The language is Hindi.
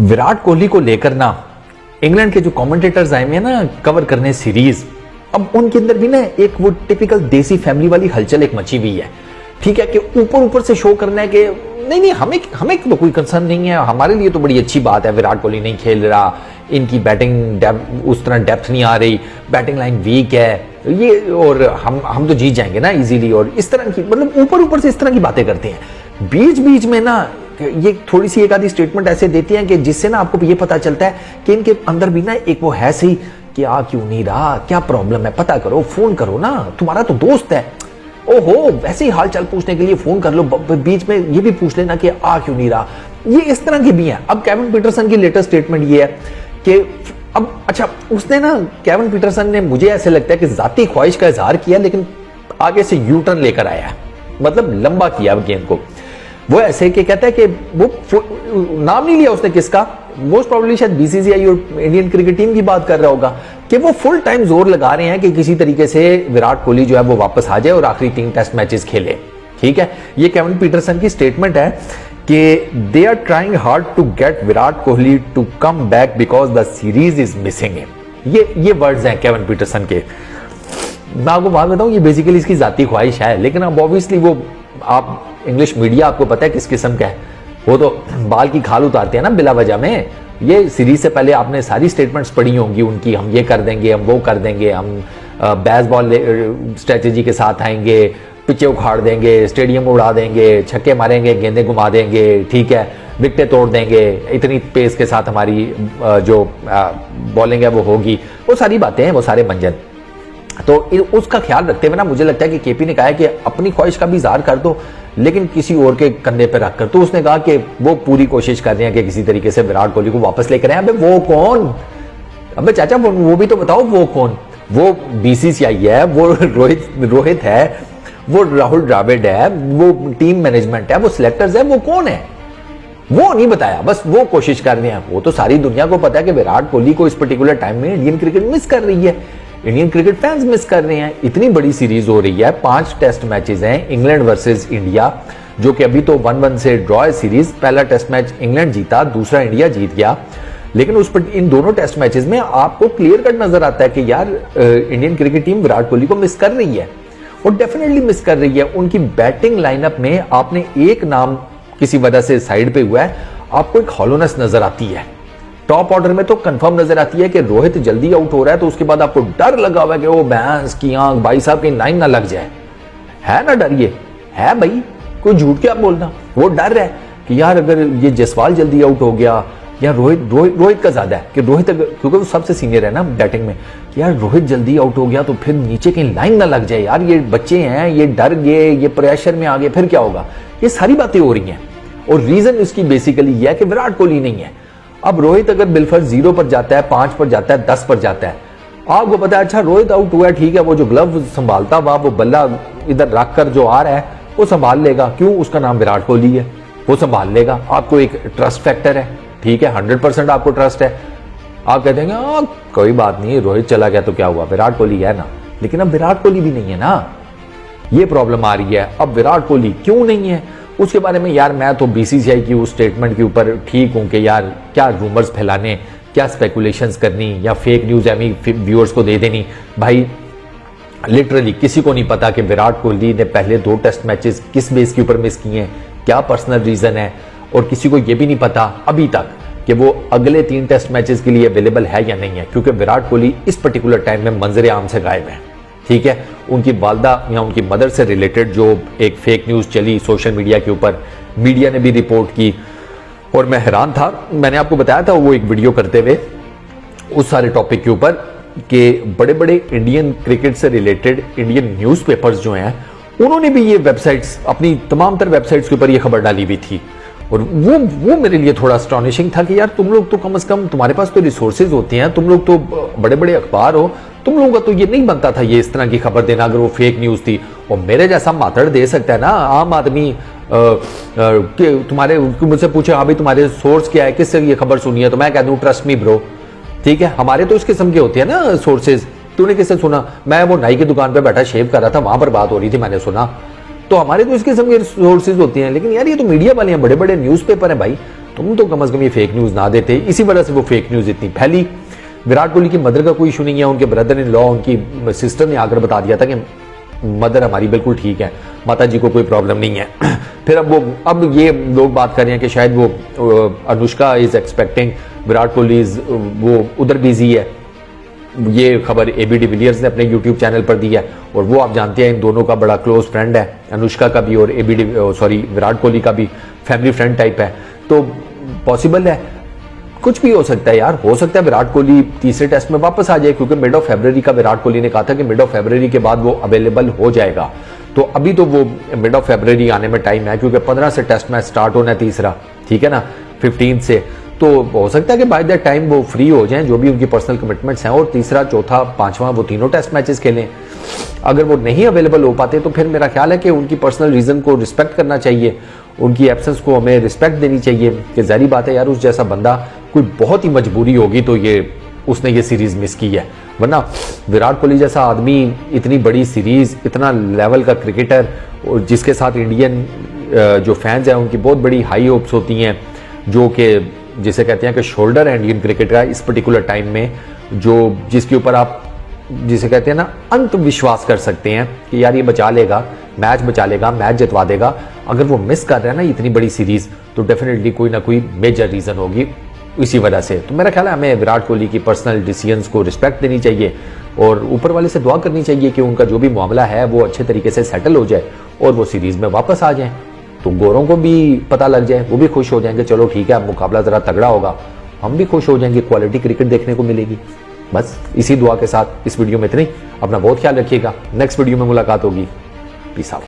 विराट कोहली को लेकर ना इंग्लैंड के जो कमेंटेटर्स आए हुए हैं ना कवर करने सीरीज, अब उनके अंदर भी ना एक वो टिपिकल देसी फैमिली वाली हलचल एक मची हुई है। ठीक है कि ऊपर ऊपर से शो करना है कि नहीं नहीं हमें तो कोई कंसर्न नहीं है, हमारे लिए तो बड़ी अच्छी बात है विराट कोहली नहीं खेल रहा, इनकी बैटिंग उस तरह डेप्थ नहीं आ रही, बैटिंग लाइन वीक है ये, और हम तो जीत जाएंगे ना इजीली, और इस तरह की मतलब ऊपर ऊपर से इस तरह की बातें करते हैं। बीच बीच में ना ये थोड़ी सी एक आधी स्टेटमेंट ऐसे देती हैं कि जिससे ना आपको ये पता चलता है कि इनके अंदर भी ना एक वो है सही कि आ क्यों नहीं रहा, क्या प्रॉब्लम है, पता करो, फोन करो ना, तुम्हारा तो दोस्त है, ओहो वैसे ही हाल चाल पूछने के लिए फोन कर लो, बीच में ये भी पूछ लेना कि आ क्यों नहीं रहा। ये इस तरह की भी हैं। अब केविन पीटरसन की लेटेस्ट स्टेटमेंट ये है कि अब अच्छा उसने ना केविन पीटरसन ने मुझे ऐसे लगता है कि जाती ख्वाहिश का इजहार किया लेकिन आगे से यू टर्न लेकर आया है, मतलब लंबा किया गेम को। वो ऐसे कि कहता है कि वो नाम नहीं लिया उसने किसका, मोस्ट प्रोबेबली शायद बीसीसीआई और इंडियन क्रिकेट टीम की बात कर रहा होगा कि वो फुल टाइम जोर लगा रहे हैं कि किसी तरीके से विराट कोहली जो है वो वापस आ जाए और आखिरी 3 टेस्ट मैचेस खेले। ठीक है, ये केविन पीटरसन की स्टेटमेंट है कि they are trying hard to get Virat Kohli to come back because the series is missing him. ये वर्ड्स हैं केविन पीटरसन के। मैं आपको बात बताऊं, ये बेसिकली इसकी जाती ख्वाहिश है, लेकिन अब ऑब्वियसली वो आप इंग्लिश मीडिया आपको पता है किस किस्म का है, वो तो बाल की खाल उतारते हैं ना बिला वजह में। ये सीरीज से पहले आपने सारी स्टेटमेंट्स पढ़ी होंगी उनकी, हम ये कर देंगे, हम वो कर देंगे, हम बेसबॉल स्ट्रेटेजी के साथ आएंगे, पिचे उखाड़ देंगे, स्टेडियम उड़ा देंगे, छक्के मारेंगे, गेंदें घुमा देंगे, ठीक है, विकेटें तोड़ देंगे, इतनी पेस के साथ हमारी जो बॉलिंग है वो होगी, वो सारी बातें हैं, वो सारे मंजन। तो उसका ख्याल रखते हुए ना मुझे लगता है कि केपी ने कहा है कि अपनी ख्वाहिश का भी इजहार कर दो लेकिन किसी और के कंधे पर रखकर। तो उसने कहा कि वो पूरी कोशिश कर रहे हैं कि किसी तरीके से विराट कोहली को वापस लेकर आए। अबे वो कौन, अबे चाचा वो भी तो बताओ, वो कौन, वो बीसीसीआई है, वो रोहित है, वो राहुल द्रविड़ है, वो टीम मैनेजमेंट है, वो सिलेक्टर्स है, वो कौन है, वो नहीं बताया, बस वो कोशिश कर रहे हैं। वो तो सारी दुनिया को पता है कि विराट कोहली को इस पर्टिकुलर टाइम में इंडियन क्रिकेट मिस कर रही है, इंडियन क्रिकेट फैंस मिस कर रहे हैं। इतनी बड़ी सीरीज हो रही है, 5 टेस्ट मैचेस हैं, इंग्लैंड वर्सेस इंडिया, जो कि अभी तो 1-1 से ड्रॉ है सीरीज। पहला टेस्ट मैच इंग्लैंड जीता, दूसरा इंडिया जीत गया, लेकिन उस पर इन दोनों टेस्ट मैचेस में आपको क्लियर कट नजर आता है कि यार Indian cricket team Virat Kohli को मिस कर रही है, और डेफिनेटली मिस कर रही है। उनकी बैटिंग लाइनअप में आपने एक नाम किसी वजह से साइड पे हुआ है, आपको एक हॉलोनेस नजर आती है। टॉप ऑर्डर में तो कंफर्म नजर आती है कि रोहित जल्दी आउट हो रहा है, तो उसके बाद आपको डर लगा हुआ है कि वो भैंस की आंख भाई साहब की लाइन ना लग जाए, है ना डर, ये है भाई, कोई झूठ क्या बोलना, वो डर है कि यार अगर ये जसवाल जल्दी आउट हो गया, या रोहित का ज्यादा है कि रोहित अगर, क्योंकि वो सबसे सीनियर है ना बैटिंग में, कि यार रोहित जल्दी आउट हो गया तो फिर नीचे कहीं लाइन ना लग जाए, यार ये बच्चे हैं, ये डर गए, ये प्रेशर में आ गए, फिर क्या होगा, ये सारी बातें हो रही हैं। और रीजन इसकी बेसिकली यह है कि विराट कोहली नहीं है। अब रोहित अगर बिलफर्ज 0 पर जाता है, 5 पर जाता है, 10 पर जाता है, आपको पता है अच्छा रोहित आउट हुआ है, ठीक है, वो जो ग्लव संभालता हुआ वो बल्ला इधर रख कर जो आ रहा है वो संभाल लेगा, क्यों, उसका नाम विराट कोहली है, वो संभाल लेगा। आपको एक ट्रस्ट फैक्टर है, ठीक है, 100% आपको ट्रस्ट है। आप कहते हैं कोई बात नहीं, रोहित चला गया तो क्या हुआ, विराट कोहली है ना, लेकिन अब विराट कोहली भी नहीं है ना, ये प्रॉब्लम आ रही है। अब विराट कोहली क्यों नहीं है उसके बारे में यार मैं तो बीसीसीआई की उस स्टेटमेंट के ऊपर ठीक हूं कि यार क्या रूमर्स फैलाने, क्या स्पेकुलेशंस करनी, या फेक न्यूज एमी व्यूअर्स को दे देनी। भाई लिटरली किसी को नहीं पता कि विराट कोहली ने पहले 2 टेस्ट मैचेस किस बेस के ऊपर मिस किए हैं, क्या पर्सनल रीजन है, और किसी को यह भी नहीं पता अभी तक कि वो अगले 3 टेस्ट मैचेस के लिए अवेलेबल है या नहीं है, क्योंकि विराट कोहली इस पर्टिकुलर टाइम में मंजर आम से गायब है। ठीक है, उनकी वालदा या उनकी मदर से रिलेटेड जो एक फेक न्यूज चली सोशल मीडिया के ऊपर, मीडिया ने भी रिपोर्ट की, और मैं हैरान था, मैंने आपको बताया था वो एक वीडियो करते हुए उस सारे टॉपिक के ऊपर कि बड़े बड़े इंडियन क्रिकेट से रिलेटेड इंडियन न्यूज़पेपर्स जो हैं उन्होंने भी ये वेबसाइट्स, अपनी तमाम तर वेबसाइट्स के ऊपर ये खबर डाली हुई थी। और वो मेरे लिए थोड़ा अस्टॉनिशिंग था कि यार तुम लोग तो कम से कम, तुम्हारे पास तो रिसोर्सेज होते हैं, तुम लोग तो बड़े बड़े अखबार हो, तुम लोगों का तो ये नहीं बनता था ये इस तरह की खबर देना अगर वो फेक न्यूज थी। और मेरे जैसा मातड़ दे सकता है ना, आम आदमी तुम्हारे मुझसे पूछे हाँ भाई तुम्हारे सोर्स क्या है, किससे ये खबर सुनी है, तो मैं कह दूं ट्रस्ट मी ब्रो, ठीक है, हमारे तो इस किस्म के होते हैं ना सोर्सेज। तूने किससे सुना, मैं वो नाई की दुकान पर बैठा शेव कर रहा था, वहां पर बात हो रही थी, मैंने सुना, तो हमारे तो इस किस्म के सोर्सेज होते हैं। लेकिन यार ये तो मीडिया वाले हैं, बड़े बड़े न्यूज़पेपर हैं भाई, तुम तो कम से कम ये फेक न्यूज़ ना देते। इसी वजह से वो फेक न्यूज़ इतनी फैली। विराट कोहली की मदर का कोई इशू नहीं है, उनके ब्रदर इन लॉ, उनकी सिस्टर ने आकर बता दिया था कि मदर हमारी बिल्कुल ठीक है, माता जी को कोई प्रॉब्लम नहीं है। फिर अब ये लोग बात कर रहे हैं कि शायद वो अनुष्का इज एक्सपेक्टिंग विराट कोहली वो उधर बिजी है। ये खबर एबी डिविलियर्स ने अपने यूट्यूब चैनल पर दी है, और वो आप जानते हैं इन दोनों का बड़ा क्लोज फ्रेंड है, अनुष्का का भी और विराट कोहली का भी फैमिली फ्रेंड टाइप है। तो पॉसिबल है, कुछ भी हो सकता है यार। हो सकता है विराट कोहली तीसरे टेस्ट में वापस आ जाए, क्योंकि मिड ऑफ फरवरी का विराट कोहली ने कहा था कि मिड ऑफ फरवरी के बाद वो अवेलेबल हो जाएगा। तो अभी तो वो मिड ऑफ फरवरी आने में टाइम है, क्योंकि 15 से टेस्ट मैच स्टार्ट होना है तीसरा, ठीक है ना, 15 से। तो हो सकता है कि बाय दैट टाइम वो फ्री हो जाएं, जो भी उनकी पर्सनल कमिटमेंट्स हैं, और तीसरा, चौथा, पांचवा वो तीनों टेस्ट मैचेस खेलें। अगर वो नहीं अवेलेबल हो पाते तो फिर मेरा ख्याल है कि उनकी पर्सनल रीजन को रिस्पेक्ट करना चाहिए, उनकी एब्सेंस को हमें रिस्पेक्ट देनी चाहिए। कि जाहिर बात है यार, उस जैसा बंदा, कोई बहुत ही मजबूरी होगी तो उसने ये सीरीज मिस की है, वरना विराट कोहली जैसा आदमी, इतनी बड़ी सीरीज, इतना लेवल का क्रिकेटर, और जिसके साथ इंडियन जो फैंस हैं उनकी बहुत बड़ी हाई होप्स होती हैं, जो कि जिसे कहते हैं कि शोल्डर है इंडियन क्रिकेट का इस पर्टिकुलर टाइम में, जिसके ऊपर आप जिसे कहते हैं ना अंत विश्वास कर सकते हैं कि यार ये बचा लेगा, मैच बचा लेगा, मैच जितवा देगा। अगर वो मिस कर रहा है ना इतनी बड़ी सीरीज, तो डेफिनेटली कोई ना कोई मेजर रीजन होगी इसी वजह से। तो मेरा ख्याल है हमें विराट कोहली की पर्सनल डिसीजंस को रिस्पेक्ट देनी चाहिए, और ऊपर वाले से दुआ करनी चाहिए कि उनका जो भी मामला है वो अच्छे तरीके से सेटल हो जाए और वो सीरीज में वापस आ जाए। तो गोरों को भी पता लग जाए, वो भी खुश हो जाएंगे, चलो ठीक है अब मुकाबला जरा तगड़ा होगा, हम भी खुश हो जाएंगे, क्वालिटी क्रिकेट देखने को मिलेगी। बस इसी दुआ के साथ इस वीडियो में इतनी। अपना बहुत ख्याल रखिएगा, नेक्स्ट वीडियो में मुलाकात होगी। Peace out.